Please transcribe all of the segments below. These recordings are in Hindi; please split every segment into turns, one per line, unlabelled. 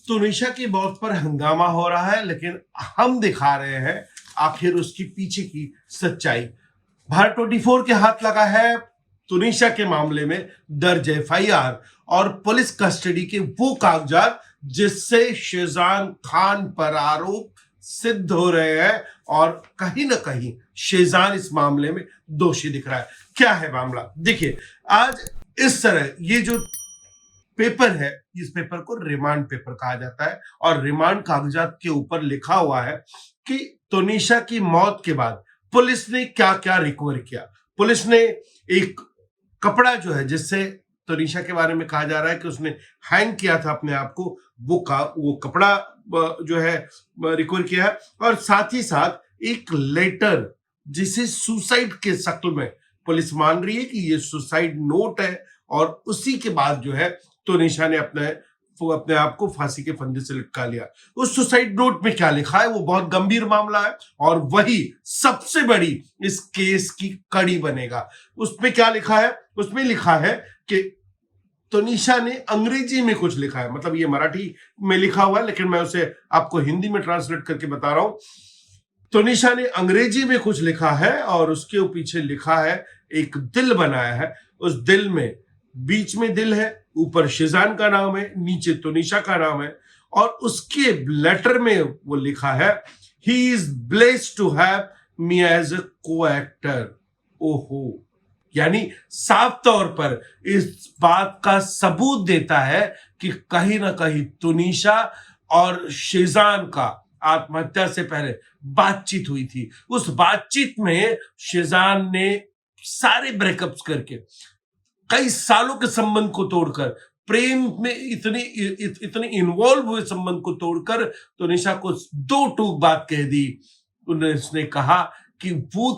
तुनिशा की मौत पर हंगामा हो रहा है, लेकिन हम दिखा रहे हैं आखिर उसकी पीछे की सच्चाई। भारत 24 के हाथ लगा है तुनिशा के मामले में दर्ज एफआईआर और पुलिस कस्टडी के वो कागजात जिससे शेजान खान पर आरोप सिद्ध हो रहे हैं और कहीं ना कहीं शेजान इस मामले में दोषी दिख रहा है। क्या है मामला, देखिए। आज इस तरह ये जो पेपर है, इस पेपर को रिमांड पेपर कहा जाता है और रिमांड कागजात के ऊपर लिखा हुआ है कि तुनिशा की मौत के बाद पुलिस ने क्या क्या रिकवर किया। पुलिस ने एक कपड़ा जो है जिससे तुनिशा के बारे में कहा जा रहा है कि उसने हैंग किया था अपने आप को, वो कपड़ा जो है रिकवर किया है और साथ ही साथ एक लेटर जिसे सुसाइड के शक्ल में पुलिस मान रही है कि ये सुसाइड नोट है और उसी के बाद जो है तुनिशा ने अपने आप को फांसी के फंदे से लटका लिया। उस सुसाइड नोट में क्या लिखा है वो बहुत गंभीर मामला है और वही सबसे बड़ी इस केस की कड़ी बनेगा। उसमें क्या लिखा है? उसमें लिखा है कि तुनिशा ने अंग्रेजी में कुछ लिखा है, मतलब ये मराठी में लिखा हुआ है लेकिन मैं उसे आपको हिंदी में ट्रांसलेट करके बता रहा हूं। तुनिशा ने अंग्रेजी में कुछ लिखा है और उसके पीछे लिखा है, एक दिल बनाया है, उस दिल में बीच में दिल है, ऊपर शेजान का नाम है, नीचे तुनिशा का नाम है और उसके लेटर में वो लिखा है, he is blessed to have me as a coactor. ओहो, यानी साफ तौर पर इस बात का सबूत देता है कि कहीं ना कहीं तुनिशा और शेजान का आत्महत्या से पहले बातचीत हुई थी। उस बातचीत में शेजान ने सारे ब्रेकअप्स करके, कई सालों के संबंध को तोड़कर, प्रेम में इतने इन्वॉल्व हुए संबंध को तोड़कर तुनिशा को दो टूक बात कह दी। उसने कहा कि वो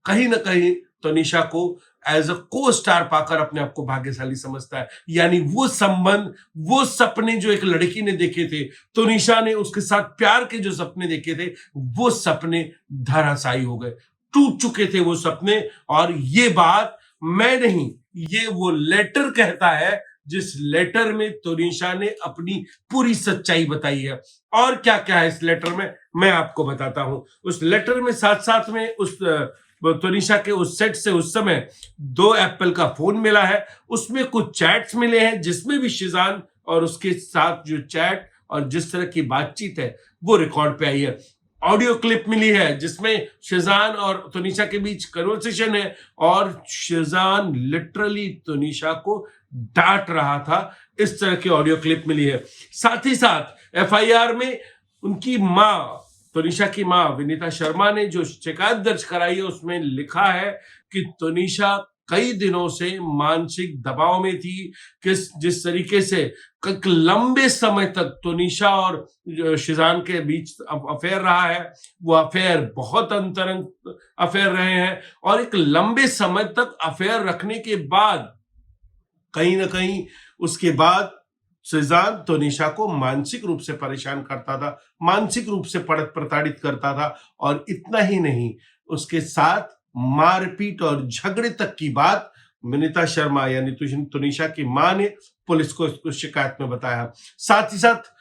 कहीं ना कहीं तुनिशा को एज अ को स्टार पाकर अपने आप को भाग्यशाली समझता है। यानी वो संबंध, वो सपने जो एक लड़की ने देखे थे, तुनिशा ने उसके साथ प्यार के जो सपने देखे थे, वो सपने धराशायी हो गए, टूट चुके थे वो सपने। और ये बात मैं नहीं, ये वो लेटर कहता है जिस लेटर में तुनिशा ने अपनी पूरी सच्चाई बताई है। और क्या क्या है इस लेटर में मैं आपको बताता हूं। उस लेटर में साथ साथ में उस तुनिशा के उस सेट से उस समय 2 एप्पल का फोन मिला है, उसमें कुछ चैट्स मिले हैं जिसमें भी शेजान और उसके साथ जो चैट और जिस तरह की बातचीत है वो रिकॉर्ड पे आई है। ऑडियो क्लिप मिली है जिसमें शेजान और तुनिशा के बीच कन्वर्सेशन है और शेजान लिटरली तुनिशा को डांट रहा था, इस तरह की ऑडियो क्लिप मिली है। साथ ही साथ एफआईआर में उनकी मां, तुनिशा की मां विनीता शर्मा ने जो शिकायत दर्ज कराई है उसमें लिखा है कि तुनिशा कई दिनों से मानसिक दबाव में थी। जिस तरीके से एक लंबे समय तक तुनिशा और शेजान के बीच अफेयर रहा है, वो अफेयर बहुत अंतरंग अफेयर रहे हैं और एक लंबे समय तक अफेयर रखने के बाद कहीं ना कहीं उसके बाद शेजान तुनिशा को मानसिक रूप से परेशान करता था, मानसिक रूप से प्रताड़ित करता था और इतना ही नहीं, उसके साथ मारपीट और झगड़े तक की बात विनीता शर्मा यानी तुनिशा की मां ने पुलिस को शिकायत में बताया। साथ ही साथ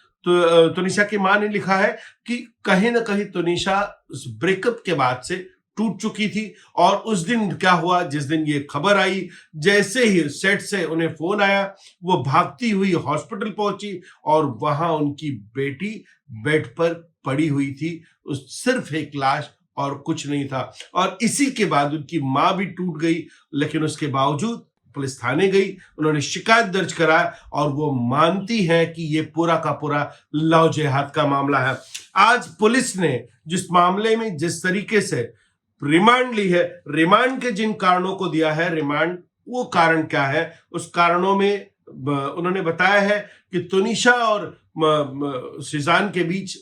तुनिशा की मां ने लिखा है कि कहीं ना कहीं तुनिशा उस ब्रेकअप के बाद से टूट चुकी थी और उस दिन क्या हुआ, जिस दिन ये खबर आई, जैसे ही सेट से उन्हें फोन आया वो भागती हुई हॉस्पिटल पहुंची और वहां उनकी बेटी बेड पर पड़ी हुई थी, उस सिर्फ एक लाश और कुछ नहीं था। और इसी के बाद उनकी मां भी टूट गई, लेकिन उसके बावजूद पुलिस थाने गई, उन्होंने शिकायत दर्ज कराया और वो मानती है कि ये पूरा का पूरा लव जिहाद का मामला है। आज पुलिस ने जिस मामले में जिस तरीके से रिमांड ली है, रिमांड के जिन कारणों को दिया है, रिमांड वो कारण क्या है, उस कारणों में उन्होंने बताया है कि तुनिशा और शेजान के बीच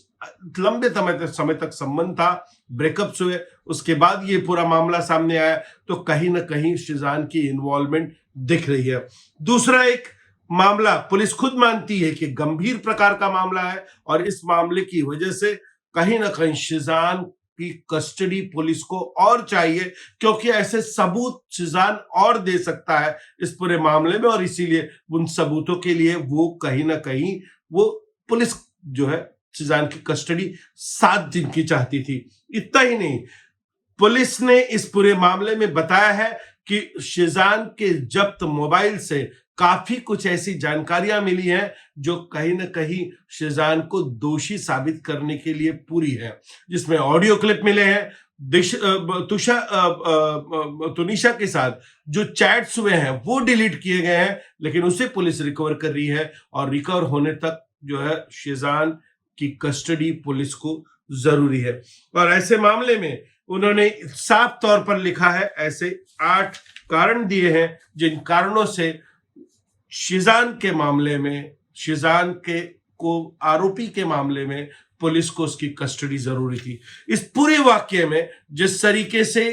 लंबे समय तक संबंध था, ब्रेकअप्स हुए, उसके बाद ये पूरा मामला सामने आया, तो कहीं ना कहीं शेजान की इन्वॉल्वमेंट दिख रही है। दूसरा एक मामला पुलिस खुद मानती है कि गंभीर प्रकार का मामला है और इस मामले की वजह से कहीं ना कहीं शेजान की कस्टडी पुलिस को और चाहिए, क्योंकि ऐसे सबूत शेजान और दे सकता है इस पूरे मामले में और इसीलिए उन सबूतों के लिए वो कहीं ना कहीं वो पुलिस जो है शिजान की कस्टडी 7 दिन की चाहती थी। इतना ही नहीं, पुलिस ने इस पूरे मामले में बताया है कि शिजान के जब्त मोबाइल से काफी कुछ ऐसी जानकारियां मिली हैं जो कहीं ना कहीं शिजान को दोषी साबित करने के लिए पूरी है, जिसमें ऑडियो क्लिप मिले हैं। तुनिशा के साथ जो चैट्स हुए हैं वो डिलीट किए गए हैं, लेकिन उसे पुलिस रिकवर कर रही है और रिकवर होने तक जो है शिजान की कस्टडी पुलिस को जरूरी है। और ऐसे मामले में उन्होंने साफ तौर पर लिखा है, ऐसे 8 कारण दिए हैं जिन कारणों से शिजान के मामले में, शिजान के को आरोपी के मामले में पुलिस को उसकी कस्टडी जरूरी थी। इस पूरे वाक्य में जिस तरीके से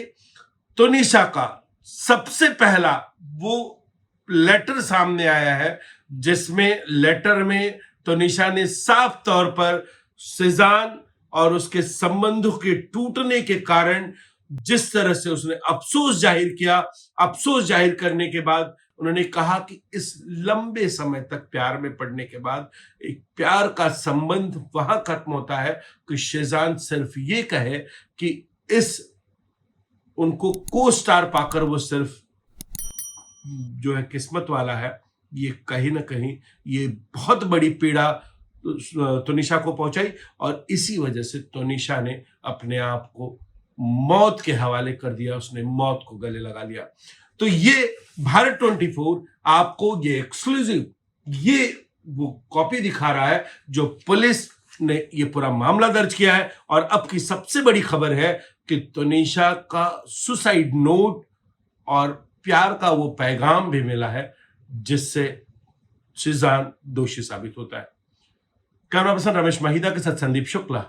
तुनिशा का सबसे पहला वो लेटर सामने आया है, जिसमें लेटर में तुनिशा ने साफ तौर पर शिजान और उसके संबंधों के टूटने के कारण जिस तरह से उसने अफसोस जाहिर किया, अफसोस जाहिर करने के बाद उन्होंने कहा कि इस लंबे समय तक प्यार में पड़ने के बाद एक प्यार का संबंध वहां खत्म होता है कि शिजान सिर्फ ये कहे कि इस उनको को स्टार पाकर वो सिर्फ जो है किस्मत वाला है। ये कहीं ना कहीं ये बहुत बड़ी पीड़ा तुनिशा को पहुंचाई और इसी वजह से तुनिशा ने अपने आप को मौत के हवाले कर दिया, उसने मौत को गले लगा लिया। तो ये भारत 24 आपको ये एक्सक्लूसिव ये वो कॉपी दिखा रहा है जो पुलिस ने ये पूरा मामला दर्ज किया है। और अब की सबसे बड़ी खबर है कि तुनिशा का सुसाइड नोट और प्यार का वो पैगाम भी मिला है जिससे शिजान दोषी साबित होता है। कैमरा पर्सन रमेश महिदा के साथ संदीप शुक्ला,